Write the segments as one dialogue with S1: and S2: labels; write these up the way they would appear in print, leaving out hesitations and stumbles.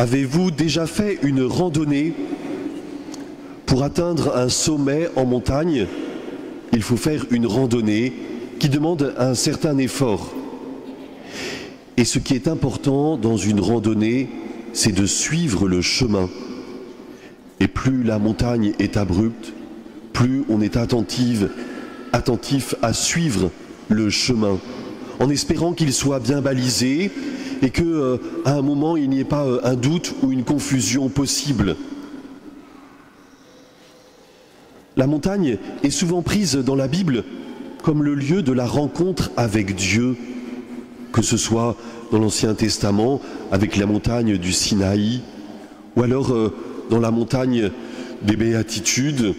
S1: Avez-vous déjà fait une randonnée? Pour atteindre un sommet en montagne, il faut faire une randonnée qui demande un certain effort. Et ce qui est important dans une randonnée, c'est de suivre le chemin. Et plus la montagne est abrupte, plus on est attentif à suivre le chemin, en espérant qu'il soit bien balisé et que, à un moment, il n'y ait pas un doute ou une confusion possible. La montagne est souvent prise dans la Bible comme le lieu de la rencontre avec Dieu, que ce soit dans l'Ancien Testament avec la montagne du Sinaï, ou alors dans la montagne des Béatitudes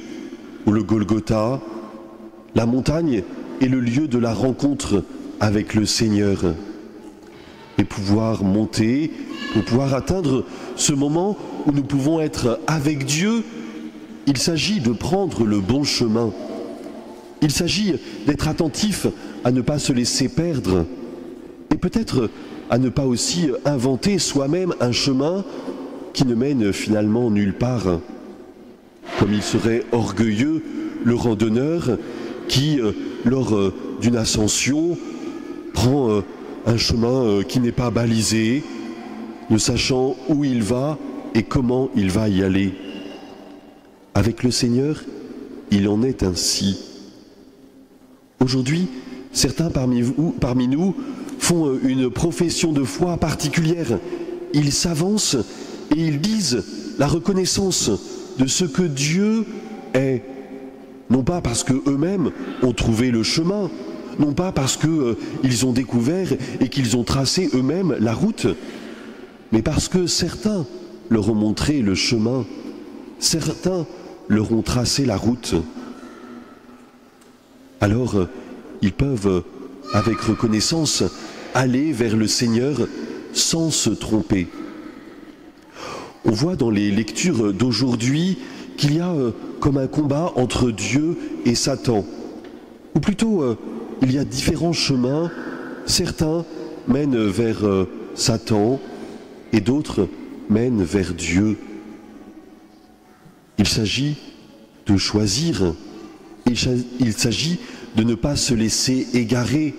S1: ou le Golgotha. La montagne est le lieu de la rencontre avec le Seigneur. Et pouvoir monter, pour pouvoir atteindre ce moment où nous pouvons être avec Dieu, il s'agit de prendre le bon chemin. Il s'agit d'être attentif à ne pas se laisser perdre et peut-être à ne pas aussi inventer soi-même un chemin qui ne mène finalement nulle part. Comme il serait orgueilleux le randonneur qui, lors d'une ascension, prend un chemin qui n'est pas balisé, ne sachant où il va et comment il va y aller. Avec le Seigneur, il en est ainsi. Aujourd'hui, certains parmi nous font une profession de foi particulière. Ils s'avancent et ils disent la reconnaissance de ce que Dieu est. Non pas parce qu'eux-mêmes ont trouvé le chemin, non pas parce qu'ils ont découvert et qu'ils ont tracé eux-mêmes la route, mais parce que certains leur ont montré le chemin, certains leur ont tracé la route. Alors, ils peuvent, avec reconnaissance, aller vers le Seigneur sans se tromper. On voit dans les lectures d'aujourd'hui qu'il y a comme un combat entre Dieu et Satan. Ou plutôt, il y a différents chemins. Certains mènent vers Satan et d'autres mènent vers Dieu. Il s'agit de choisir. Il s'agit de ne pas se laisser égarer.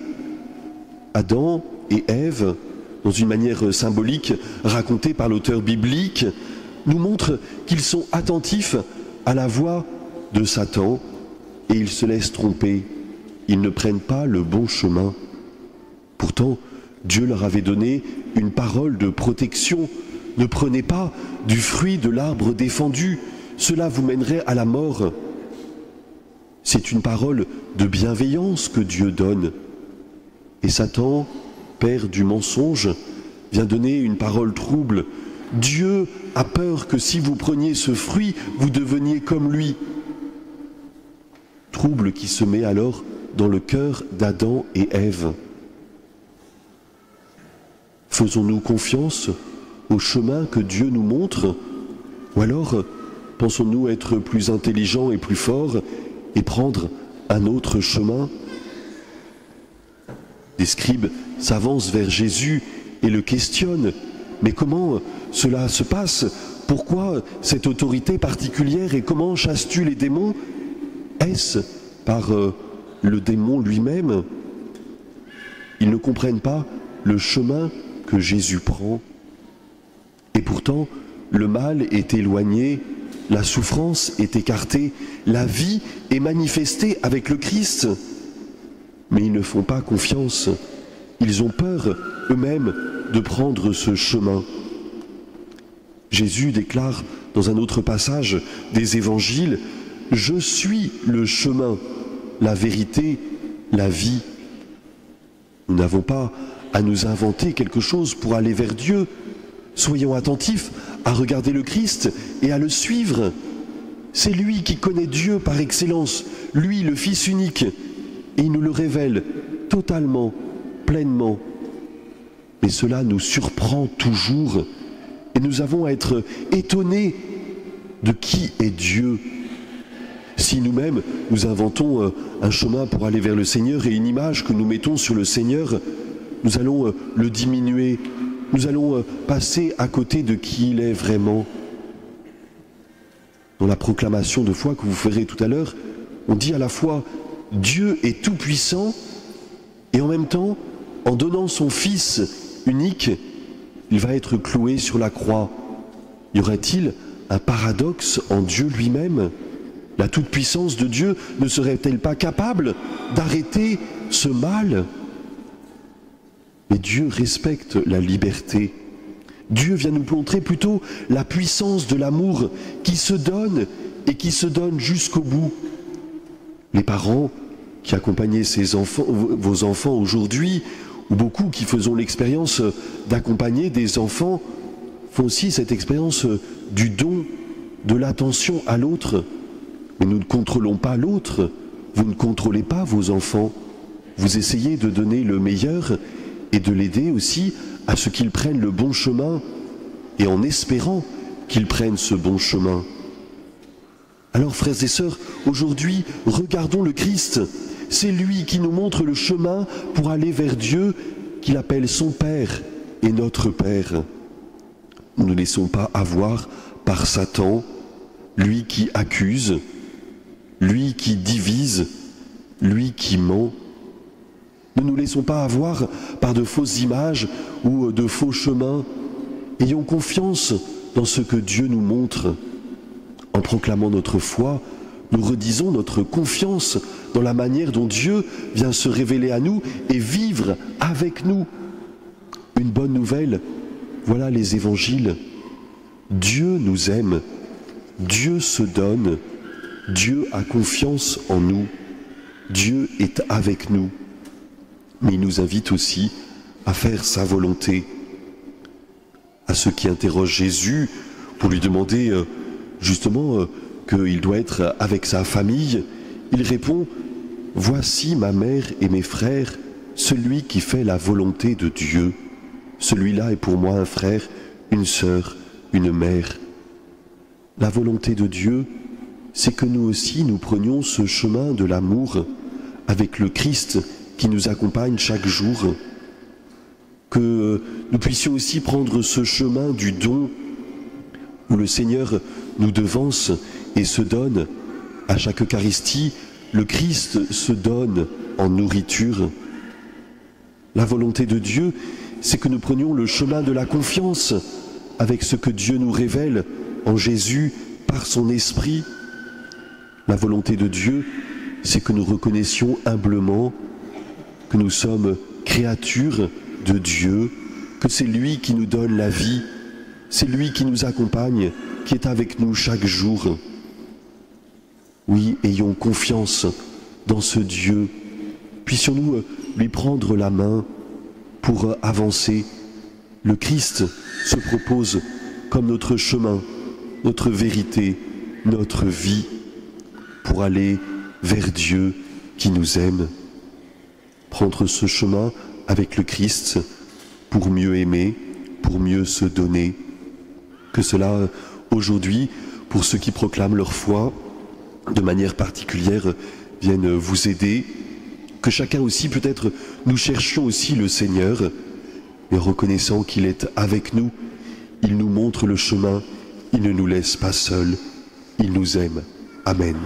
S1: Adam et Ève, dans une manière symbolique racontée par l'auteur biblique, nous montrent qu'ils sont attentifs à la voix de Satan et ils se laissent tromper. Ils ne prennent pas le bon chemin. Pourtant, Dieu leur avait donné une parole de protection. Ne prenez pas du fruit de l'arbre défendu, cela vous mènerait à la mort. C'est une parole de bienveillance que Dieu donne. Et Satan, père du mensonge, vient donner une parole trouble. Dieu a peur que si vous preniez ce fruit, vous deveniez comme lui. Trouble qui se met alors dans le cœur d'Adam et Ève. Faisons-nous confiance au chemin que Dieu nous montre, ou alors pensons-nous être plus intelligents et plus forts et prendre un autre chemin? Des scribes s'avancent vers Jésus et le questionnent. Mais comment cela se passe? Pourquoi cette autorité particulière et comment chasses-tu les démons? Est-ce par le démon lui-même? Ils ne comprennent pas le chemin que Jésus prend. Et pourtant, le mal est éloigné, la souffrance est écartée, la vie est manifestée avec le Christ. Mais ils ne font pas confiance. Ils ont peur eux-mêmes de prendre ce chemin. Jésus déclare dans un autre passage des évangiles « Je suis le chemin, la vérité, la vie ». Nous n'avons pas à nous inventer quelque chose pour aller vers Dieu. Soyons attentifs à regarder le Christ et à le suivre. C'est lui qui connaît Dieu par excellence, lui le Fils unique, et il nous le révèle totalement, pleinement. Mais cela nous surprend toujours et nous avons à être étonnés de qui est Dieu. Si nous-mêmes nous inventons un chemin pour aller vers le Seigneur et une image que nous mettons sur le Seigneur, nous allons le diminuer, nous allons passer à côté de qui il est vraiment. Dans la proclamation de foi que vous ferez tout à l'heure, on dit à la fois Dieu est tout-puissant et en même temps, en donnant son Fils unique, il va être cloué sur la croix. Y aurait-il un paradoxe en Dieu lui-même? La toute-puissance de Dieu ne serait-elle pas capable d'arrêter ce mal? Mais Dieu respecte la liberté. Dieu vient nous montrer plutôt la puissance de l'amour qui se donne et qui se donne jusqu'au bout. Les parents qui accompagnez vos enfants aujourd'hui, ou beaucoup qui faisons l'expérience d'accompagner des enfants, font aussi cette expérience du don, de l'attention à l'autre. Mais nous ne contrôlons pas l'autre, vous ne contrôlez pas vos enfants. Vous essayez de donner le meilleur et de l'aider aussi à ce qu'ils prennent le bon chemin, et en espérant qu'ils prennent ce bon chemin. Alors frères et sœurs, aujourd'hui, regardons le Christ. C'est lui qui nous montre le chemin pour aller vers Dieu, qu'il appelle son Père et notre Père. Ne nous laissons pas avoir par Satan, lui qui accuse, lui qui divise, lui qui ment. Ne nous laissons pas avoir par de fausses images ou de faux chemins. Ayons confiance dans ce que Dieu nous montre. En proclamant notre foi, nous redisons notre confiance dans la manière dont Dieu vient se révéler à nous et vivre avec nous. Une bonne nouvelle, voilà les évangiles. Dieu nous aime, Dieu se donne, Dieu a confiance en nous, Dieu est avec nous. Mais il nous invite aussi à faire sa volonté. À ceux qui interrogent Jésus pour lui demander justement qu'il doit être avec sa famille, il répond « Voici ma mère et mes frères, celui qui fait la volonté de Dieu. Celui-là est pour moi un frère, une sœur, une mère. » La volonté de Dieu, c'est que nous aussi nous prenions ce chemin de l'amour avec le Christ qui nous accompagne chaque jour, que nous puissions aussi prendre ce chemin du don où le Seigneur nous devance et se donne. À chaque Eucharistie, le Christ se donne en nourriture. La volonté de Dieu, c'est que nous prenions le chemin de la confiance avec ce que Dieu nous révèle en Jésus par son Esprit. La volonté de Dieu, c'est que nous reconnaissions humblement que nous sommes créatures de Dieu, que c'est lui qui nous donne la vie, c'est lui qui nous accompagne, qui est avec nous chaque jour. Oui, ayons confiance dans ce Dieu. Puissions-nous lui prendre la main pour avancer. Le Christ se propose comme notre chemin, notre vérité, notre vie, pour aller vers Dieu qui nous aime. Prendre ce chemin avec le Christ pour mieux aimer, pour mieux se donner. Que cela, aujourd'hui, pour ceux qui proclament leur foi, de manière particulière, vienne vous aider. Que chacun aussi, peut-être, nous cherchions aussi le Seigneur, mais en reconnaissant qu'il est avec nous, il nous montre le chemin, il ne nous laisse pas seuls, il nous aime. Amen.